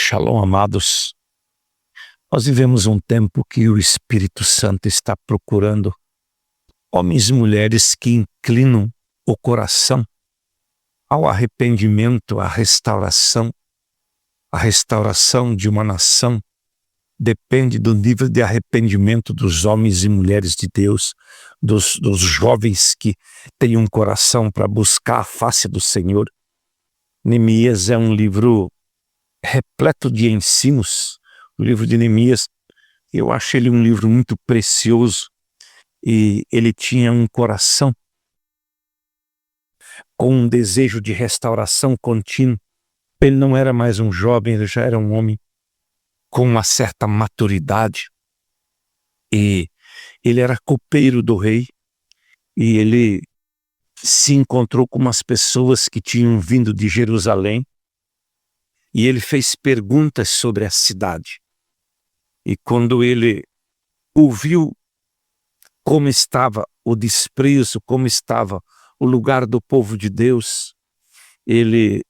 Shalom, amados. Nós vivemos um tempo que o Espírito Santo está procurando homens e mulheres que inclinam o coração ao arrependimento, à restauração. A restauração de uma nação depende do nível de arrependimento dos homens e mulheres de Deus, dos jovens que têm um coração para buscar a face do Senhor. Neemias é um livro repleto de ensinos. O livro de Neemias, eu acho ele um livro muito precioso, e ele tinha um coração com um desejo de restauração contínua. Ele não era mais um jovem, ele já era um homem com uma certa maturidade, e ele era copeiro do rei, e ele se encontrou com umas pessoas que tinham vindo de Jerusalém, e ele fez perguntas sobre a cidade. E quando ele ouviu como estava o desprezo, como estava o lugar do povo de Deus, ele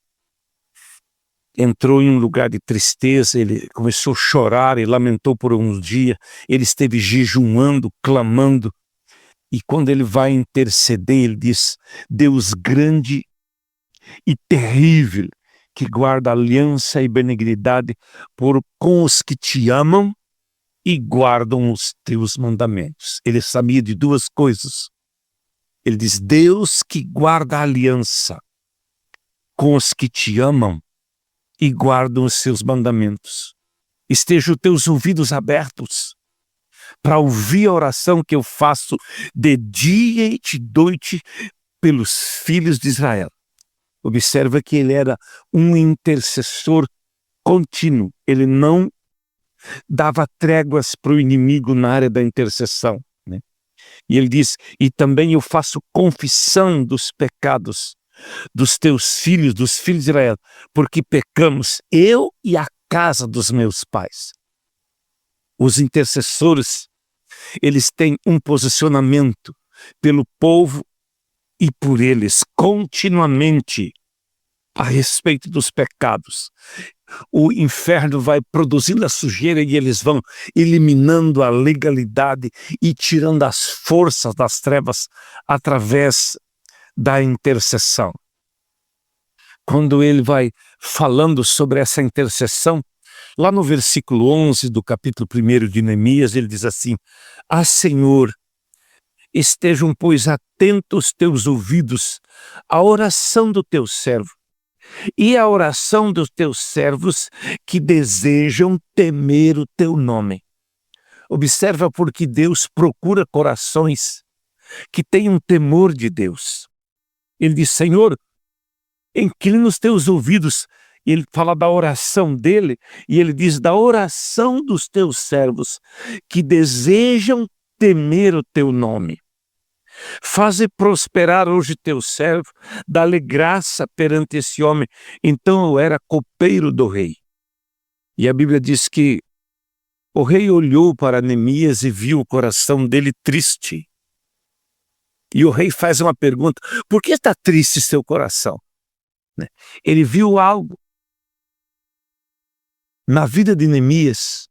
entrou em um lugar de tristeza, ele começou a chorar e lamentou por uns dias, ele esteve jejuando, clamando, e quando ele vai interceder, ele diz: Deus grande e terrível, que guarda aliança e benignidade com os que te amam e guardam os teus mandamentos. Ele sabia de duas coisas. Ele diz: Deus que guarda a aliança com os que te amam e guardam os seus mandamentos. Estejam os teus ouvidos abertos para ouvir a oração que eu faço de dia e de noite pelos filhos de Israel. Observa que ele era um intercessor contínuo. Ele não dava tréguas para o inimigo na área da intercessão, né? E ele diz: e também eu faço confissão dos pecados dos teus filhos, dos filhos de Israel, porque pecamos, eu e a casa dos meus pais. Os intercessores, eles têm um posicionamento pelo povo e por eles continuamente a respeito dos pecados. O inferno vai produzindo a sujeira e eles vão eliminando a legalidade e tirando as forças das trevas através da intercessão. Quando ele vai falando sobre essa intercessão, lá no versículo 11 do capítulo 1 de Neemias, ele diz assim: Ah, Senhor, estejam, pois, atentos teus ouvidos à oração do teu servo e à oração dos teus servos que desejam temer o teu nome. Observa, porque Deus procura corações que tenham temor de Deus. Ele diz: Senhor, inclina os teus ouvidos. E ele fala da oração dele, e ele diz: da oração dos teus servos que desejam temer o teu nome. Faze prosperar hoje teu servo, dá-lhe graça perante esse homem. Então eu era copeiro do rei. E a Bíblia diz que o rei olhou para Neemias e viu o coração dele triste. E o rei faz uma pergunta: por que está triste seu coração? Ele viu algo na vida de Neemias,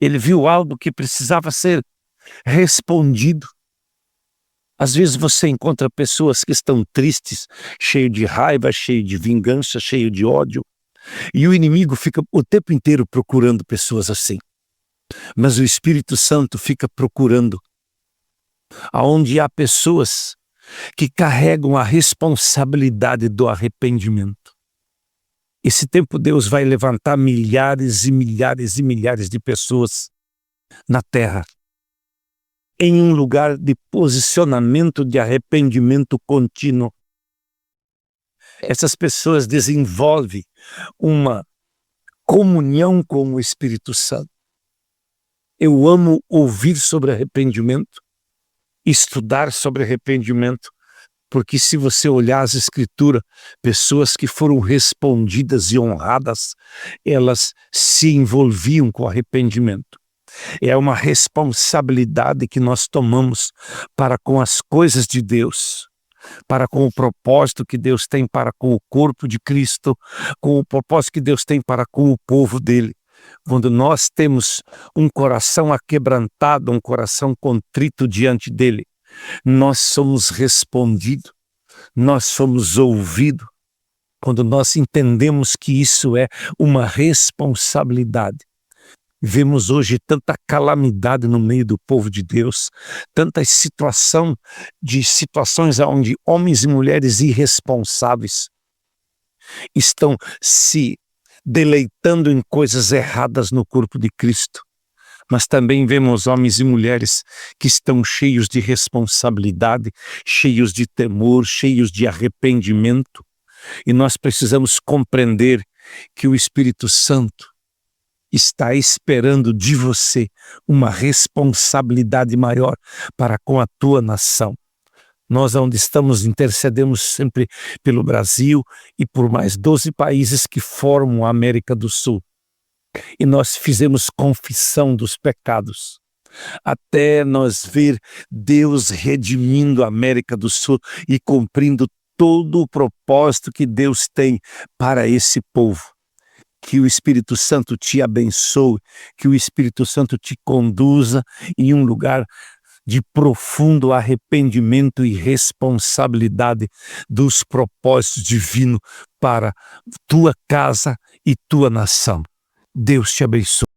ele viu algo que precisava ser respondido. Às vezes você encontra pessoas que estão tristes, cheio de raiva, cheio de vingança, cheio de ódio, e o inimigo fica o tempo inteiro procurando pessoas assim. Mas o Espírito Santo fica procurando aonde há pessoas que carregam a responsabilidade do arrependimento. Esse tempo Deus vai levantar milhares e milhares e milhares de pessoas na terra em um lugar de posicionamento de arrependimento contínuo. Essas pessoas desenvolvem uma comunhão com o Espírito Santo. Eu amo ouvir sobre arrependimento, estudar sobre arrependimento, porque se você olhar as Escrituras, pessoas que foram respondidas e honradas, elas se envolviam com arrependimento. É uma responsabilidade que nós tomamos para com as coisas de Deus. para com o propósito que Deus tem para com o corpo de Cristo, com o propósito que Deus tem para com o povo dele. Quando nós temos um coração aquebrantado, um coração contrito diante dele, nós somos respondidos, nós somos ouvidos. Quando nós entendemos que isso é uma responsabilidade. Vemos hoje tanta calamidade no meio do povo de Deus, tantas situações onde homens e mulheres irresponsáveis estão se deleitando em coisas erradas no corpo de Cristo. Mas também vemos homens e mulheres que estão cheios de responsabilidade, cheios de temor, cheios de arrependimento. E nós precisamos compreender que o Espírito Santo está esperando de você uma responsabilidade maior para com a tua nação. Nós, onde estamos, intercedemos sempre pelo Brasil e por mais 12 países que formam a América do Sul. E nós fizemos confissão dos pecados, até nós ver Deus redimindo a América do Sul e cumprindo todo o propósito que Deus tem para esse povo. Que o Espírito Santo te abençoe, que o Espírito Santo te conduza em um lugar de profundo arrependimento e responsabilidade dos propósitos divinos para tua casa e tua nação. Deus te abençoe.